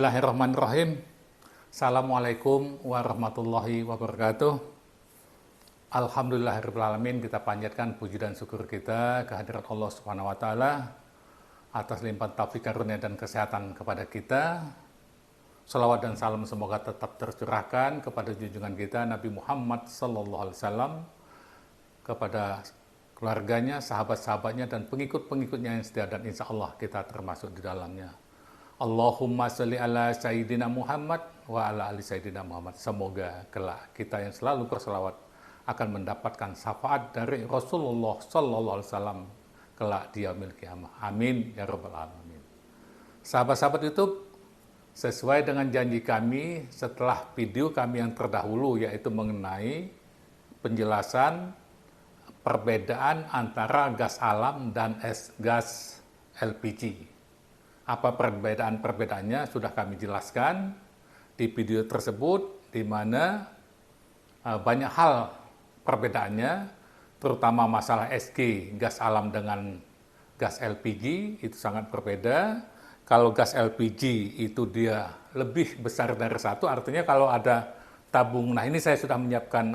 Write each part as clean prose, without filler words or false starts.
Bismillahirrahmanirrahim. Assalamualaikum warahmatullahi wabarakatuh. Alhamdulillahirrahmanirrahim. Kita panjatkan puji dan syukur kita kehadirat Allah Subhanahu wa Ta'ala atas limpahan taufik karunia dan kesehatan kepada kita. Salawat dan salam semoga tetap tercurahkan kepada junjungan kita Nabi Muhammad Sallallahu Alaihi Wasallam, kepada keluarganya, sahabat-sahabatnya, dan pengikut-pengikutnya yang setia, dan insya Allah kita termasuk di dalamnya. Allahumma sholli ala Sayyidina Muhammad wa ala ali Sayyidina Muhammad. Semoga kelak kita yang selalu berselawat akan mendapatkan syafaat dari Rasulullah Sallallahu Alaihi Wasallam kelak di yaumil qiyamah. Amin ya rabbal alamin. Sahabat-sahabat YouTube, sesuai dengan janji kami setelah video kami yang terdahulu, yaitu mengenai penjelasan perbedaan antara gas alam dan gas LPG. Apa perbedaan-perbedaannya sudah kami jelaskan di video tersebut, di mana banyak hal perbedaannya, terutama masalah SG, gas alam dengan gas LPG, itu sangat berbeda. Kalau gas LPG itu dia lebih besar dari satu, artinya kalau ada tabung, nah ini saya sudah menyiapkan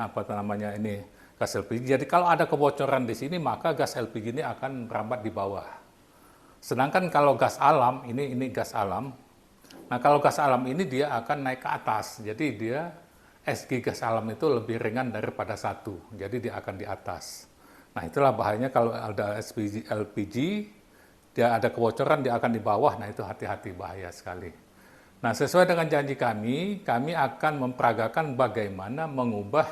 gas LPG. Jadi kalau ada kebocoran di sini, maka gas LPG ini akan merambat di bawah. Sedangkan kalau gas alam, ini gas alam. Nah, kalau gas alam ini dia akan naik ke atas. Jadi dia SG gas alam itu lebih ringan daripada satu. Jadi dia akan di atas. Nah, itulah bahayanya kalau ada LPG, dia ada kebocoran, dia akan di bawah. Nah, itu hati-hati, bahaya sekali. Nah, sesuai dengan janji kami akan memperagakan bagaimana mengubah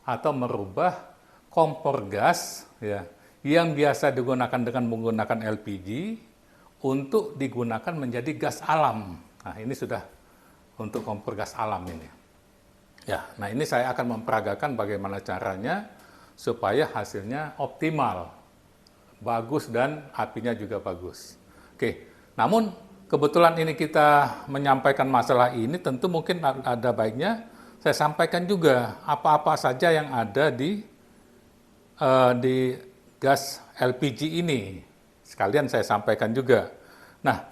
atau merubah kompor gas, ya, yang biasa digunakan dengan menggunakan LPG untuk digunakan menjadi gas alam. Nah, ini sudah untuk kompor gas alam ini. Ya, nah ini saya akan memperagakan bagaimana caranya supaya hasilnya optimal, bagus, dan apinya juga bagus. Oke, namun kebetulan ini kita menyampaikan masalah ini, tentu mungkin ada baiknya saya sampaikan juga apa-apa saja yang ada di gas LPG ini. Sekalian saya sampaikan juga. Nah,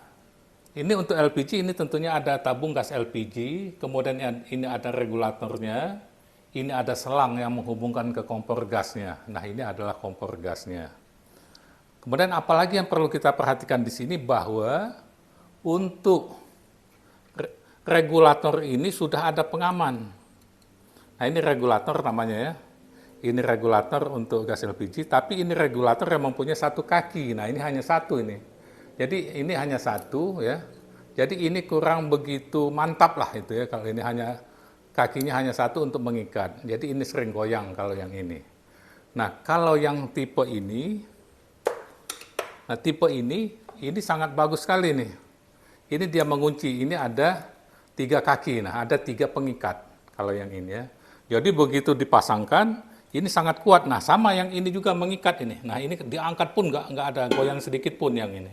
ini untuk LPG ini tentunya ada tabung gas LPG, kemudian ini ada regulatornya, ini ada selang yang menghubungkan ke kompor gasnya. Nah, ini adalah kompor gasnya. Kemudian apalagi yang perlu kita perhatikan di sini, bahwa untuk regulator ini sudah ada pengaman. Nah, ini regulator namanya ya. Ini regulator untuk gas LPG, tapi ini regulator yang mempunyai satu kaki. Nah, ini hanya satu ini. Jadi ini hanya satu ya. Jadi ini kurang begitu mantap lah itu ya, kalau ini hanya kakinya hanya satu untuk mengikat. Jadi ini sering goyang kalau yang ini. Nah, kalau yang tipe ini, ini sangat bagus sekali nih. Ini dia mengunci, ini ada 3 kaki. Nah, ada 3 pengikat kalau yang ini ya. Jadi begitu dipasangkan, ini sangat kuat. Nah, sama yang ini juga mengikat ini. Nah, ini diangkat pun nggak ada goyang sedikit pun yang ini.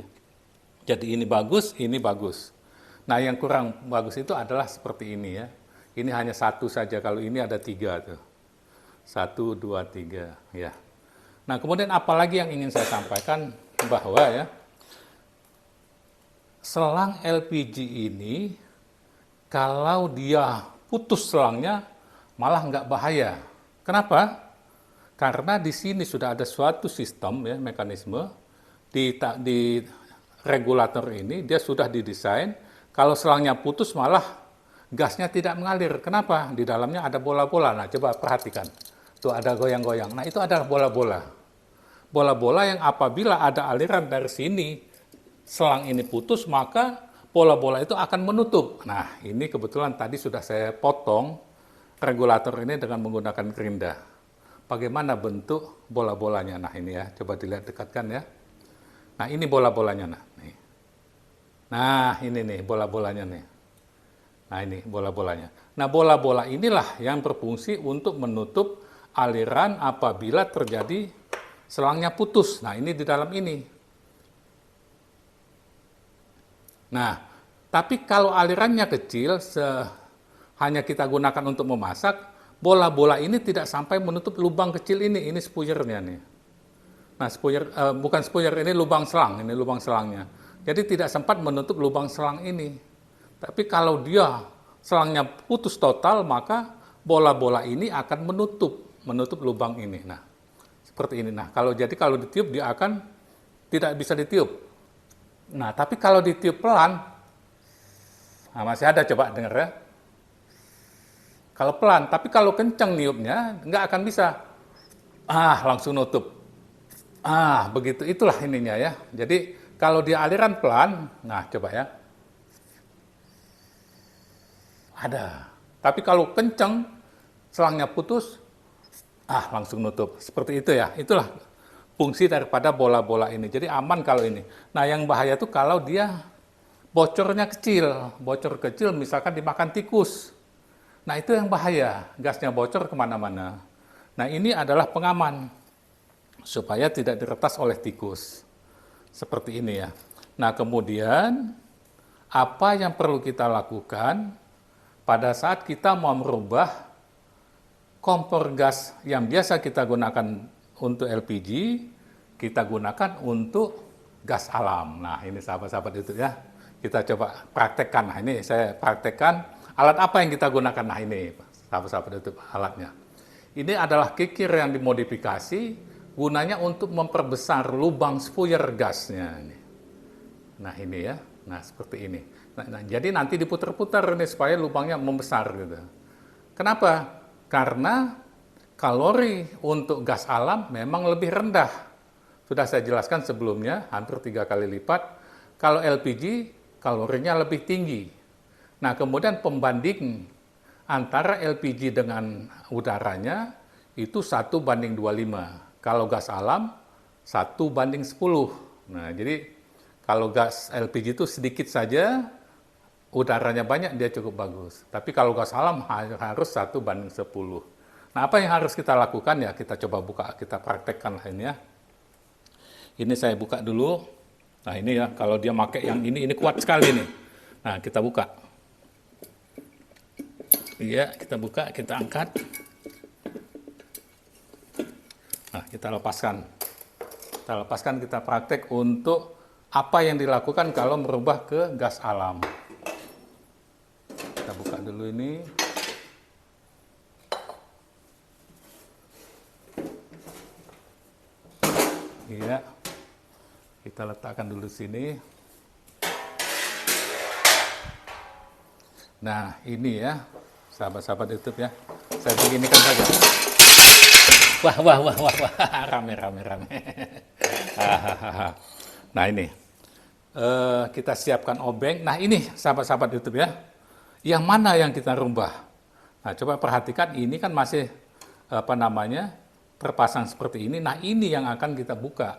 Jadi ini bagus, ini bagus. Nah, yang kurang bagus itu adalah seperti ini ya. Ini hanya satu saja, kalau ini ada 3 tuh. 1, 2, 3 ya. Nah, kemudian apalagi yang ingin saya sampaikan, bahwa ya, selang LPG ini kalau dia putus selangnya malah nggak bahaya. Kenapa? Karena di sini sudah ada suatu sistem ya, mekanisme di regulator ini, dia sudah didesain kalau selangnya putus malah gasnya tidak mengalir. Kenapa? Di dalamnya ada bola-bola. Nah, coba perhatikan. Tuh ada goyang-goyang. Nah, itu adalah bola-bola. Bola-bola yang apabila ada aliran dari sini, selang ini putus, maka bola-bola itu akan menutup. Nah, ini kebetulan tadi sudah saya potong regulator ini dengan menggunakan gerinda. Bagaimana bentuk bola-bolanya? Nah, ini ya, coba dilihat dekatkan ya. Nah, ini bola-bolanya. Nah, ini nih bola-bolanya nih. Nah, ini bola-bolanya. Nah, bola-bola inilah yang berfungsi untuk menutup aliran apabila terjadi selangnya putus. Nah, ini di dalam ini. Nah, tapi kalau alirannya kecil, hanya kita gunakan untuk memasak, bola-bola ini tidak sampai menutup lubang kecil ini spuyernya nih. Nah, bukan spuyer, ini lubang selang, ini lubang selangnya. Jadi tidak sempat menutup lubang selang ini. Tapi kalau dia selangnya putus total, maka bola-bola ini akan menutup lubang ini. Nah, seperti ini. Nah, kalau ditiup dia akan tidak bisa ditiup. Nah, tapi kalau ditiup pelan, nah masih ada, coba dengar ya. Kalau pelan, tapi kalau kencang niupnya nggak akan bisa. Langsung nutup. Begitu, itulah ininya ya. Jadi kalau dia aliran pelan, nah coba ya. Ada. Tapi kalau kencang, selangnya putus, langsung nutup. Seperti itu ya. Itulah fungsi daripada bola-bola ini. Jadi aman kalau ini. Nah, yang bahaya tuh kalau dia bocornya kecil. Bocor kecil misalkan dimakan tikus. Nah, itu yang bahaya. Gasnya bocor kemana-mana. Nah, ini adalah pengaman supaya tidak diretas oleh tikus. Seperti ini ya. Nah, kemudian apa yang perlu kita lakukan pada saat kita mau merubah kompor gas yang biasa kita gunakan untuk LPG, kita gunakan untuk gas alam. Nah, ini sahabat-sahabat itu ya. Kita coba praktekkan. Nah, ini saya praktekkan alat apa yang kita gunakan. Nah, ini sahabat-sahabat itu alatnya. Ini adalah kikir yang dimodifikasi, gunanya untuk memperbesar lubang spuyer gasnya. Nah, ini ya. Nah, seperti ini. Nah, jadi nanti diputar-putar ini supaya lubangnya membesar gitu. Kenapa? Karena kalori untuk gas alam memang lebih rendah. Sudah saya jelaskan sebelumnya, hampir 3 kali lipat. Kalau LPG, kalorinya lebih tinggi. Nah, kemudian pembanding antara LPG dengan udaranya itu 1:25. Kalau gas alam 1:10. Nah, jadi kalau gas LPG itu sedikit saja, udaranya banyak, dia cukup bagus. Tapi kalau gas alam harus 1:10. Nah, apa yang harus kita lakukan ya? Kita coba buka, kita praktekkan lah ini ya. Ini saya buka dulu. Nah, ini ya, kalau dia pakai yang ini kuat sekali nih. Nah, kita buka. Iya, kita buka, kita angkat. Nah, kita lepaskan. Kita praktek untuk apa yang dilakukan kalau merubah ke gas alam. Kita buka dulu ini. Iya. Kita letakkan dulu sini. Nah, ini ya, sahabat-sahabat YouTube ya. Saya beginikan saja. Wah, rame. Nah, ini. Kita siapkan obeng. Nah, ini sahabat-sahabat YouTube ya. Yang mana yang kita rubah? Nah, coba perhatikan, ini kan masih terpasang seperti ini. Nah, ini yang akan kita buka.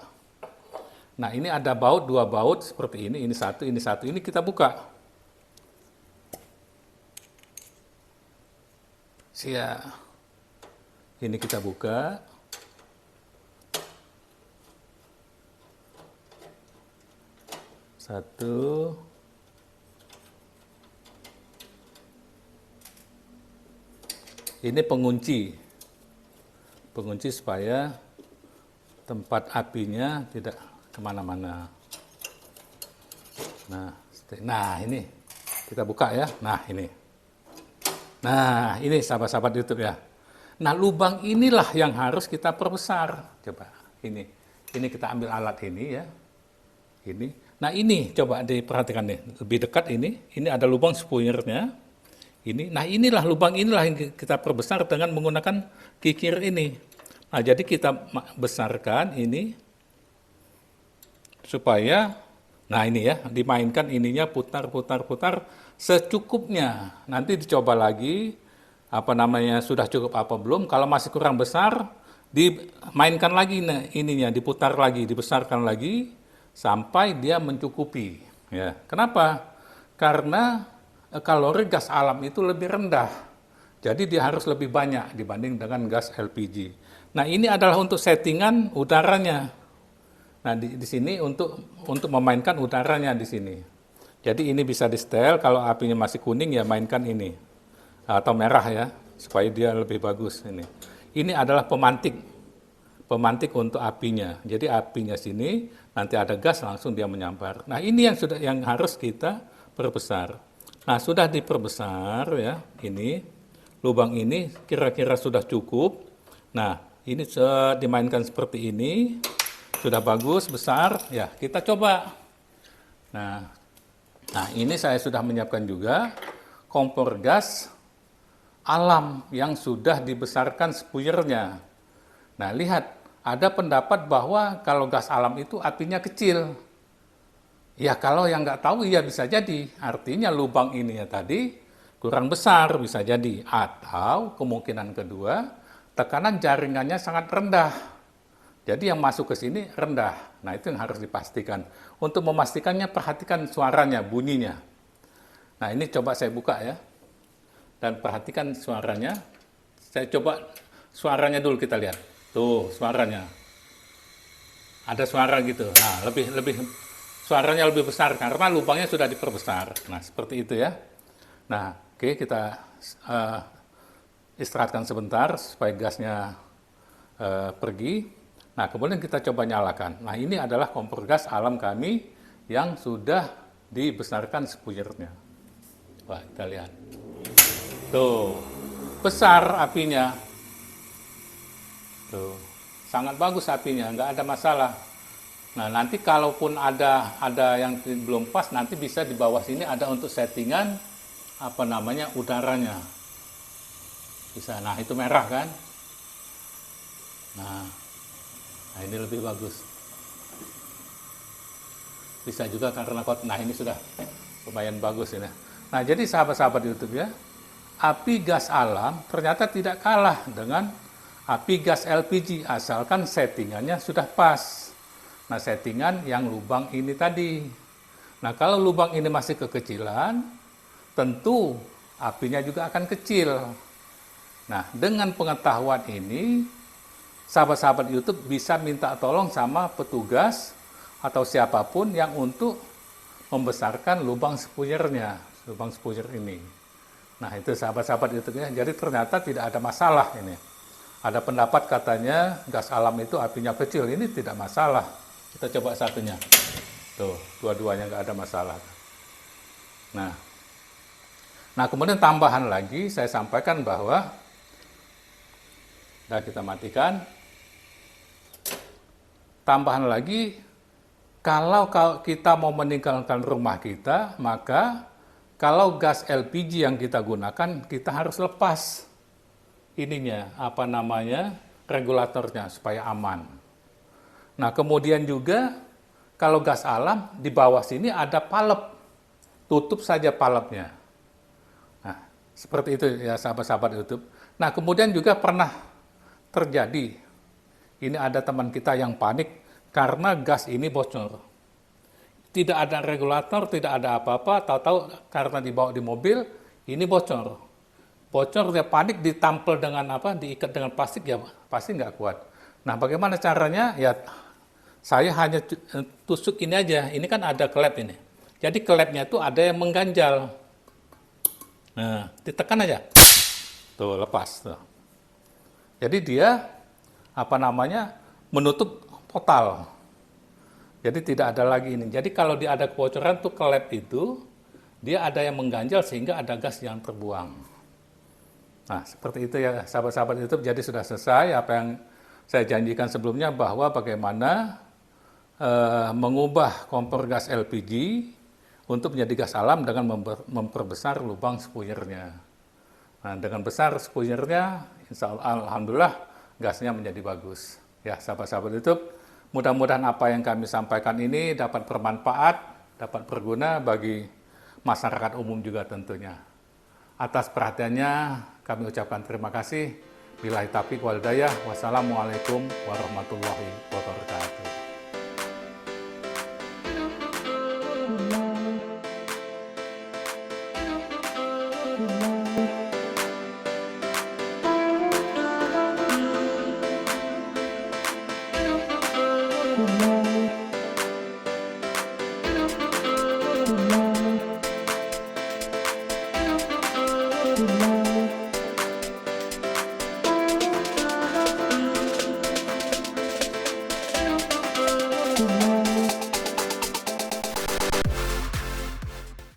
Nah, ini ada baut, 2 baut seperti ini satu, ini kita buka. Ini kita buka. Satu. Ini pengunci supaya tempat apinya tidak kemana-mana. Nah, ini kita buka ya. Nah, ini sahabat-sahabat YouTube ya. Nah, lubang inilah yang harus kita perbesar. Coba, ini kita ambil alat ini ya. Ini. Nah, ini coba diperhatikan nih, lebih dekat ini ada lubang spuyernya. Nah, inilah lubang inilah yang kita perbesar dengan menggunakan kikir ini. Nah, jadi kita besarkan ini supaya, nah ini ya, dimainkan ininya putar secukupnya. Nanti dicoba lagi, sudah cukup apa belum. Kalau masih kurang besar, dimainkan lagi ininya, diputar lagi, dibesarkan lagi, sampai dia mencukupi. Ya. Kenapa? Karena kalori gas alam itu lebih rendah. Jadi dia harus lebih banyak dibanding dengan gas LPG. Nah, ini adalah untuk settingan udaranya. Nah, di sini untuk memainkan udaranya di sini. Jadi ini bisa di setel, kalau apinya masih kuning ya mainkan ini. Atau merah ya, supaya dia lebih bagus ini. Ini adalah pemantik untuk apinya. Jadi apinya sini, nanti ada gas langsung dia menyambar. Nah, ini yang harus kita perbesar. Nah, sudah diperbesar ya, ini lubang ini kira-kira sudah cukup. Nah, ini dimainkan seperti ini, sudah bagus, besar. Ya, kita coba. Nah, ini saya sudah menyiapkan juga kompor gas alam yang sudah dibesarkan spuyernya. Nah, lihat, ada pendapat bahwa kalau gas alam itu apinya kecil. Ya, kalau yang nggak tahu, ya bisa jadi. Artinya lubang ini ya tadi kurang besar, bisa jadi. Atau kemungkinan kedua, tekanan jaringannya sangat rendah. Jadi yang masuk ke sini rendah. Nah, itu yang harus dipastikan. Untuk memastikannya, perhatikan suaranya, bunyinya. Nah, ini coba saya buka ya. Dan perhatikan suaranya. Saya coba suaranya dulu kita lihat. Tuh, suaranya. Ada suara gitu. Nah, lebih suaranya lebih besar karena lubangnya sudah diperbesar. Nah, seperti itu ya. Nah, oke, kita istirahatkan sebentar supaya gasnya pergi. Nah, kemudian kita coba nyalakan. Nah, ini adalah kompor gas alam kami yang sudah dibesarkan spuyernya. Wah, kita lihat. Tuh, besar apinya. Tuh, sangat bagus apinya, nggak ada masalah. Nah, nanti kalaupun ada yang belum pas, nanti bisa di bawah sini ada untuk settingan udaranya. Bisa. Nah, itu merah kan? Nah, ini lebih bagus. Bisa juga karena nah ini sudah lumayan bagus ini. Nah, jadi sahabat-sahabat YouTube ya, api gas alam ternyata tidak kalah dengan api gas LPG asalkan settingannya sudah pas. Nah, settingan yang lubang ini tadi. Nah, kalau lubang ini masih kekecilan, tentu apinya juga akan kecil. Nah, dengan pengetahuan ini, sahabat-sahabat YouTube bisa minta tolong sama petugas atau siapapun yang untuk membesarkan lubang spuyernya, lubang spuyer ini. Nah, itu sahabat-sahabat YouTube ya. Jadi ternyata tidak ada masalah ini. Ada pendapat katanya gas alam itu apinya kecil, ini tidak masalah. Kita coba satunya. Tuh, dua-duanya nggak ada masalah. Nah, kemudian tambahan lagi saya sampaikan bahwa, kita matikan. Tambahan lagi, kalau kita mau meninggalkan rumah kita, maka kalau gas LPG yang kita gunakan, kita harus lepas regulatornya supaya aman. Nah, kemudian juga kalau gas alam di bawah sini ada palep, tutup saja palepnya. Nah, seperti itu ya sahabat-sahabat YouTube. Nah, kemudian juga pernah terjadi, ini ada teman kita yang panik karena gas ini bocor. Tidak ada regulator, tidak ada apa-apa, tahu-tahu karena dibawa di mobil, ini bocor. Bocor, dia panik, ditampel dengan diikat dengan plastik, ya pasti nggak kuat. Nah, bagaimana caranya? Ya, saya hanya tusuk ini aja. Ini kan ada klep ini. Jadi klepnya itu ada yang mengganjal. Nah, ditekan aja. Tuh, lepas. Tuh. Jadi dia, menutup total. Jadi tidak ada lagi ini. Jadi kalau dia ada kebocoran tuh klep itu, dia ada yang mengganjal sehingga ada gas yang terbuang. Nah, seperti itu ya sahabat-sahabat YouTube. Jadi sudah selesai apa yang saya janjikan sebelumnya bahwa bagaimana mengubah kompor gas LPG untuk menjadi gas alam dengan memperbesar lubang spuyernya. Nah, dengan besar spuyernya, insya Allah, alhamdulillah gasnya menjadi bagus. Ya, sahabat-sahabat YouTube, mudah-mudahan apa yang kami sampaikan ini dapat bermanfaat, dapat berguna bagi masyarakat umum juga tentunya. Atas perhatiannya, kami ucapkan terima kasih. Billahi taufiq wal hidayah. Wassalamualaikum warahmatullahi wabarakatuh.